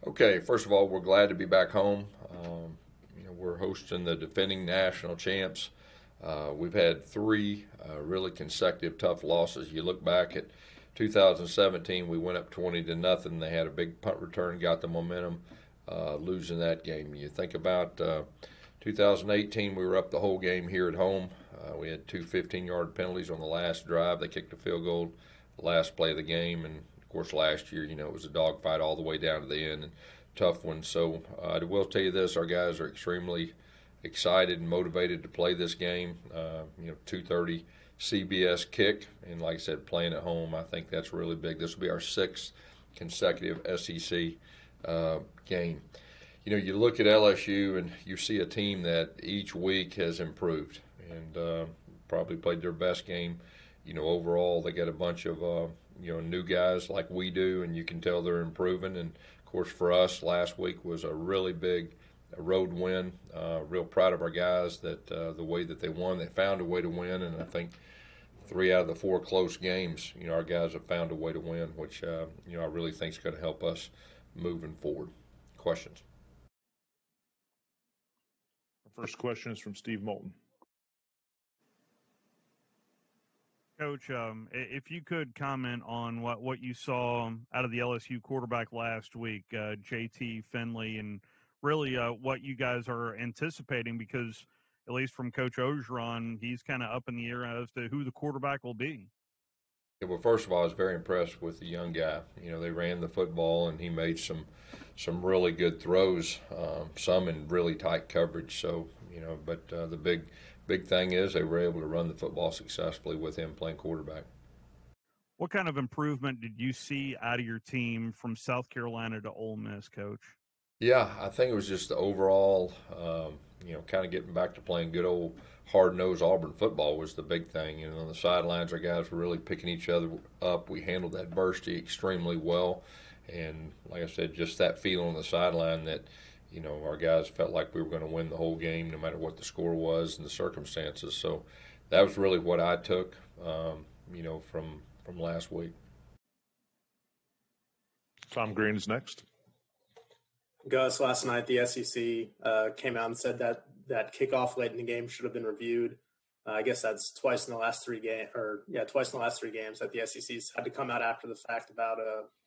Okay, first of all, we're glad to be back home. We're hosting the defending national champs. We've had three really consecutive tough losses. You look back at 2017, we went up 20 to nothing. They had a big punt return, got the momentum, losing that game. You think about 2018, we were up the whole game here at home. We had two 15-yard penalties on the last drive. They kicked a field goal the last play of the game, and of course, last year, it was a dogfight all the way down to the end, and tough one. So I will tell you this: our guys are extremely excited and motivated to play this game. 2:30 CBS kick, and like I said, playing at home, I think that's really big. This will be our sixth consecutive SEC game. You look at LSU and you see a team that each week has improved and probably played their best game. Overall, they got a bunch of new guys like we do, and you can tell they're improving. And of course, for us, last week was a really big road win. Real proud of our guys that the way that they won, they found a way to win, and I think 3 out of the 4 close games, our guys have found a way to win, which I really think is going to help us moving forward. Questions? Our first question is from Steve Moulton. Coach, if you could comment on what you saw out of the LSU quarterback last week, JT Finley, and really what you guys are anticipating, because at least from Coach Orgeron, he's kind of up in the air as to who the quarterback will be. Yeah, well, first of all, I was very impressed with the young guy. They ran the football, and he made some really good throws, some in really tight coverage. So, but the big thing is they were able to run the football successfully with him playing quarterback. What kind of improvement did you see out of your team from South Carolina to Ole Miss, Coach? Yeah, I think it was just the overall, kind of getting back to playing good old hard-nosed Auburn football was the big thing. On the sidelines, our guys were really picking each other up. We handled adversity extremely well. And like I said, just that feeling on the sideline that, our guys felt like we were going to win the whole game no matter what the score was and the circumstances. So that was really what I took, from last week. Tom Green is next. Gus, last night the SEC came out and said that kickoff late in the game should have been reviewed. I guess that's twice in the last 3 games that the SEC's had to come out after the fact about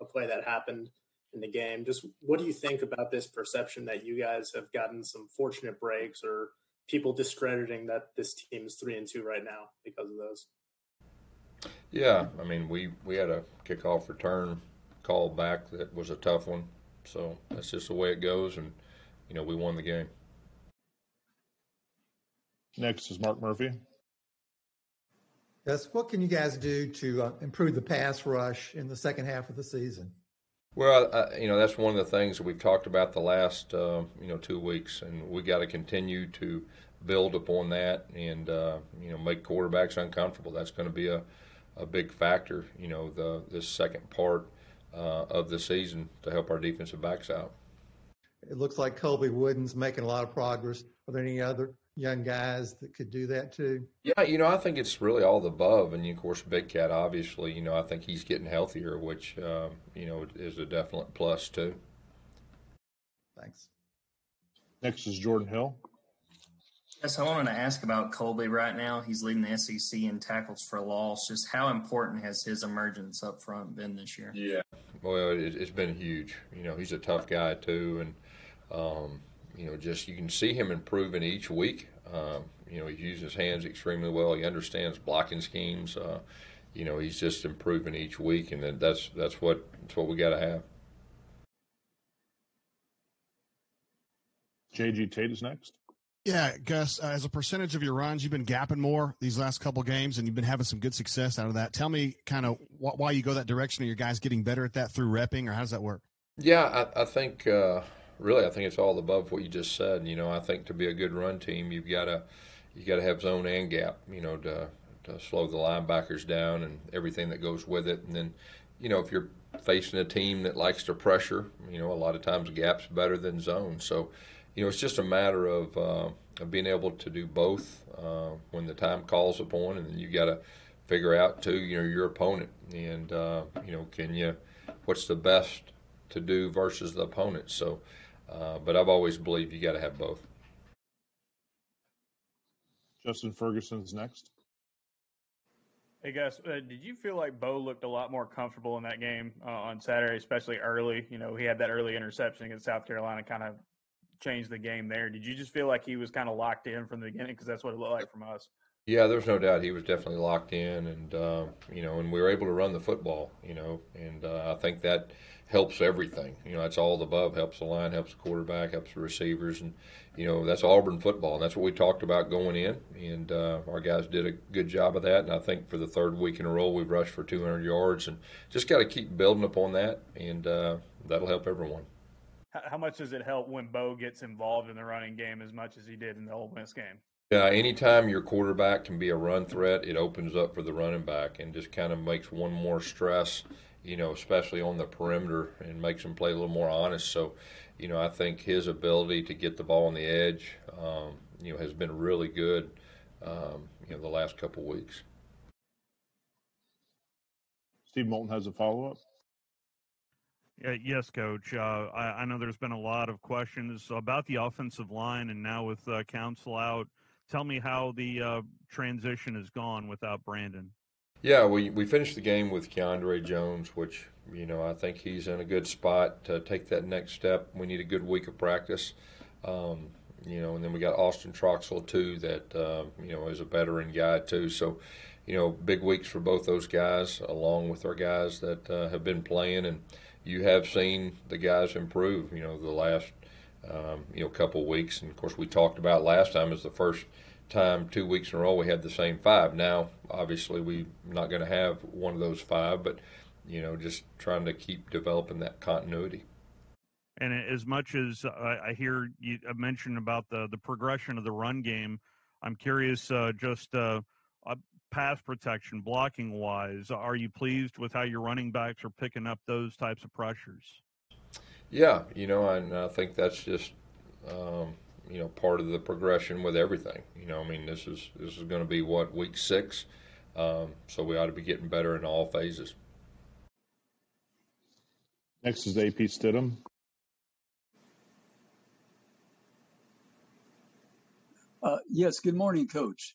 a play that happened in the game. Just what do you think about this perception that you guys have gotten some fortunate breaks, or people discrediting that this team is 3-2 right now because of those? Yeah, I mean, we had a kickoff return call back that was a tough one. So that's just the way it goes, and, we won the game. Next is Mark Murphy. Yes, what can you guys do to improve the pass rush in the second half of the season? Well, that's one of the things that we've talked about the last, 2 weeks, and we got to continue to build upon that and, make quarterbacks uncomfortable. That's going to be a big factor, this second part of the season to help our defensive backs out. It looks like Colby Wooden's making a lot of progress. Are there any other young guys that could do that too? Yeah, I think it's really all the above. And, of course, Big Cat, obviously, I think he's getting healthier, which, is a definite plus too. Thanks. Next is Jordan Hill. Yes, I wanted to ask about Colby right now. He's leading the SEC in tackles for loss. Just how important has his emergence up front been this year? Yeah. Well, it's been huge. He's a tough guy too, and just you can see him improving each week. He uses his hands extremely well. He understands blocking schemes. He's just improving each week, and that's what we got to have. J.G. Tate is next. Yeah, Gus, as a percentage of your runs, you've been gapping more these last couple games, and you've been having some good success out of that. Tell me kind of why you go that direction. Are your guys getting better at that through repping, or how does that work? Yeah, I think really I think it's all above what you just said. I think to be a good run team, you got to have zone and gap, to slow the linebackers down and everything that goes with it. And then, if you're facing a team that likes to pressure, a lot of times gap's better than zone. So, it's just a matter of being able to do both when the time calls upon, and then you got to figure out too, your opponent, and what's the best to do versus the opponent. So, but I've always believed you got to have both. Justin Ferguson's next. Hey guys, did you feel like Bo looked a lot more comfortable in that game on Saturday, especially early? You know, he had that early interception against South Carolina, kind of changed the game there. Did you just feel like he was kind of locked in from the beginning? Because that's what it looked like from us. Yeah, there's no doubt he was definitely locked in, and and we were able to run the football, and I think that helps everything. That's all the above. Helps the line, helps the quarterback, helps the receivers, and that's Auburn football, and that's what we talked about going in, and our guys did a good job of that. And I think for the third week in a row, we've rushed for 200 yards, and just got to keep building upon that, and that'll help everyone. How much does it help when Bo gets involved in the running game as much as he did in the Ole Miss game? Yeah, anytime your quarterback can be a run threat, it opens up for the running back and just kind of makes one more stress, especially on the perimeter, and makes him play a little more honest. So, I think his ability to get the ball on the edge, has been really good, the last couple weeks. Steve Moulton has a follow-up. Yes, Coach. I know there's been a lot of questions about the offensive line, and now with Counsell out, tell me how the transition has gone without Brandon. Yeah, we finished the game with Keandre Jones, which, I think he's in a good spot to take that next step. We need a good week of practice. And then we got Austin Troxell, too, that, is a veteran guy, too. So, big weeks for both those guys, along with our guys that have been playing. And you have seen the guys improve, the last, couple weeks. And, of course, we talked about last time is the first time 2 weeks in a row we had the same five. Now, obviously, we're not going to have one of those five, but, just trying to keep developing that continuity. And as much as I hear you mention about the progression of the run game, I'm curious pass protection, blocking wise, are you pleased with how your running backs are picking up those types of pressures? Yeah, and I think that's just part of the progression with everything. This is going to be week 6, so we ought to be getting better in all phases. Next is AP Stidham. Yes, good morning, Coach.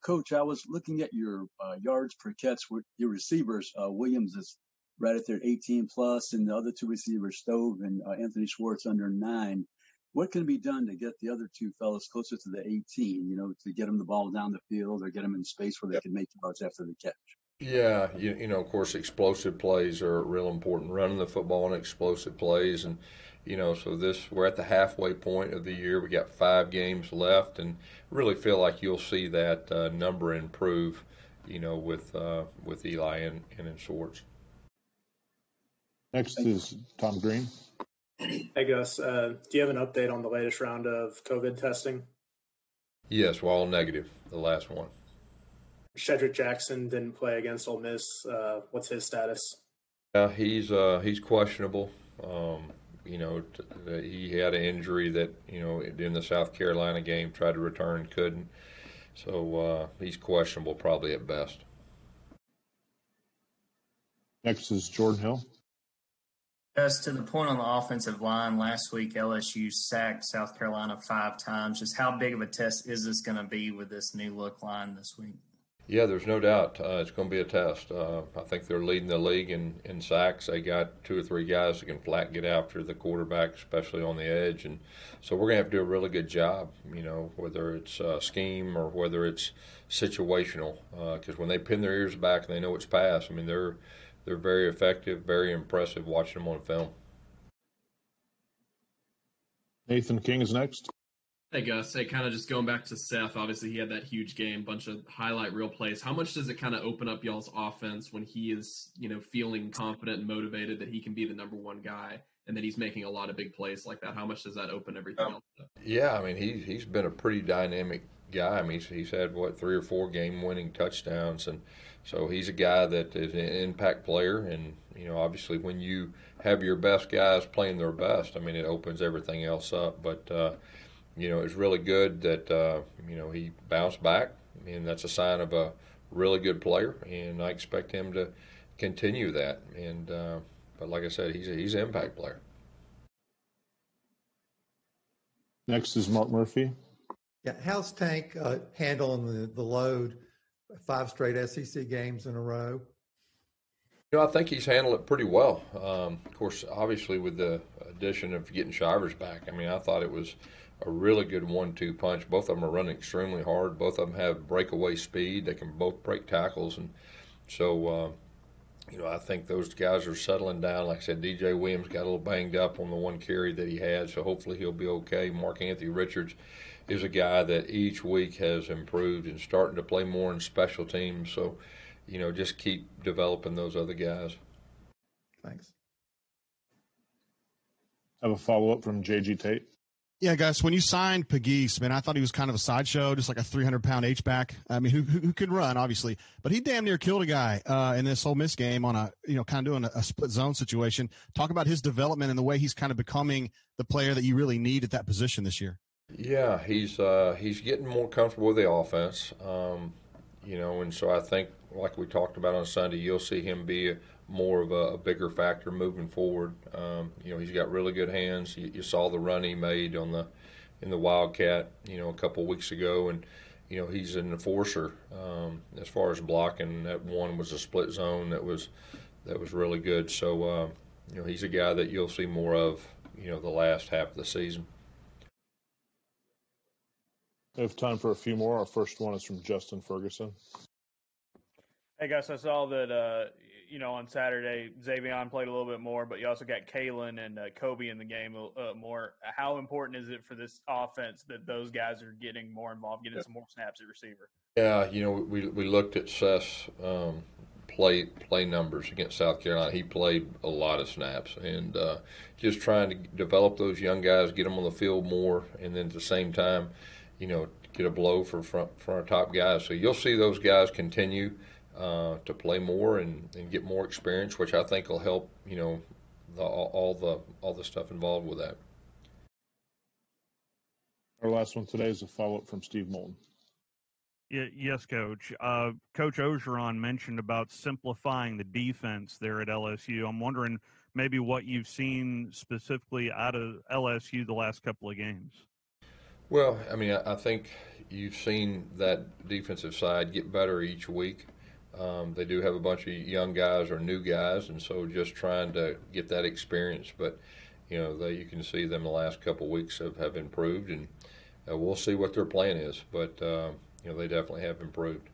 Coach, I was looking at your yards per catch with your receivers. Williams is right at their 18 plus, and the other two receivers, Stove and Anthony Schwartz, under 9. What can be done to get the other two fellas closer to the 18, to get them the ball down the field or get them in space where they can make yards after the catch? Yeah, of course, explosive plays are real important. Running the football and explosive plays, and so we're at the halfway point of the year. We got 5 games left, and really feel like you'll see that number improve, with Eli and Schwartz. Next is Tom Green. Hey, Gus. Do you have an update on the latest round of COVID testing? Yes, we're all negative, the last one. Shedrick Jackson didn't play against Ole Miss. What's his status? Yeah, he's questionable. He had an injury that, in the South Carolina game, tried to return, couldn't. So he's questionable probably at best. Next is Jordan Hill. Yes, to the point on the offensive line, last week LSU sacked South Carolina 5 times. Just how big of a test is this going to be with this new look line this week? Yeah, there's no doubt it's going to be a test. I think they're leading the league in sacks. They got 2 or 3 guys that can flat get after the quarterback, especially on the edge. And so we're going to have to do a really good job, whether it's scheme or whether it's situational. Because when they pin their ears back and they know it's pass, they're very effective, very impressive watching them on film. Nathan King is next. Hey, Gus. Hey, kind of just going back to Seth. Obviously, he had that huge game, bunch of highlight reel plays. How much does it kind of open up y'all's offense when he is, feeling confident and motivated that he can be the number one guy and that he's making a lot of big plays like that? How much does that open everything else up? Yeah, he's been a pretty dynamic guy. He's had, 3 or 4 game-winning touchdowns, and so he's a guy that is an impact player. And, obviously when you have your best guys playing their best, it opens everything else up. But, it's really good that, he bounced back, and that's a sign of a really good player, and I expect him to continue that. And, but like I said, he's an impact player. Next is Mark Murphy. Yeah, how's Tank handling the load? 5 straight SEC games in a row. I think he's handled it pretty well. Of course, obviously with the addition of getting Shivers back, I thought it was a really good 1-2 punch. Both of them are running extremely hard. Both of them have breakaway speed. They can both break tackles, and so I think those guys are settling down. Like I said, DJ Williams got a little banged up on the one carry that he had, so hopefully he'll be okay. Mark Anthony Richards is a guy that each week has improved and starting to play more in special teams. So, just keep developing those other guys. Thanks. I have a follow-up from J.G. Tate. Yeah, Gus, when you signed Pegues, man, I thought he was kind of a sideshow, just like a 300-pound H-back. Who could run, obviously. But he damn near killed a guy in this Ole Miss game on kind of doing a split zone situation. Talk about his development and the way he's kind of becoming the player that you really need at that position this year. Yeah, he's getting more comfortable with the offense, and so I think, like we talked about on Sunday, you'll see him be more of a bigger factor moving forward. He's got really good hands. You saw the run he made in the Wildcat, a couple weeks ago, and he's an enforcer as far as blocking. That one was a split zone that was really good. So he's a guy that you'll see more of the last half of the season. We have time for a few more. Our first one is from Justin Ferguson. Hey, Gus, I saw that, on Saturday, Xavion played a little bit more, but you also got Kalen and Kobe in the game more. How important is it for this offense that those guys are getting more involved, getting some more snaps at receiver? Yeah, we looked at Seth's play numbers against South Carolina. He played a lot of snaps, and just trying to develop those young guys, get them on the field more, and then at the same time, get a blow for our top guys. So you'll see those guys continue to play more and get more experience, which I think will help, all the stuff involved with that. Our last one today is a follow-up from Steve Moulton. Yes, Coach. Coach Ogeron mentioned about simplifying the defense there at LSU. I'm wondering maybe what you've seen specifically out of LSU the last couple of games. Well, I think you've seen that defensive side get better each week. They do have a bunch of young guys or new guys, and so just trying to get that experience. But, you can see them the last couple of weeks have improved, and we'll see what their plan is. But, they definitely have improved.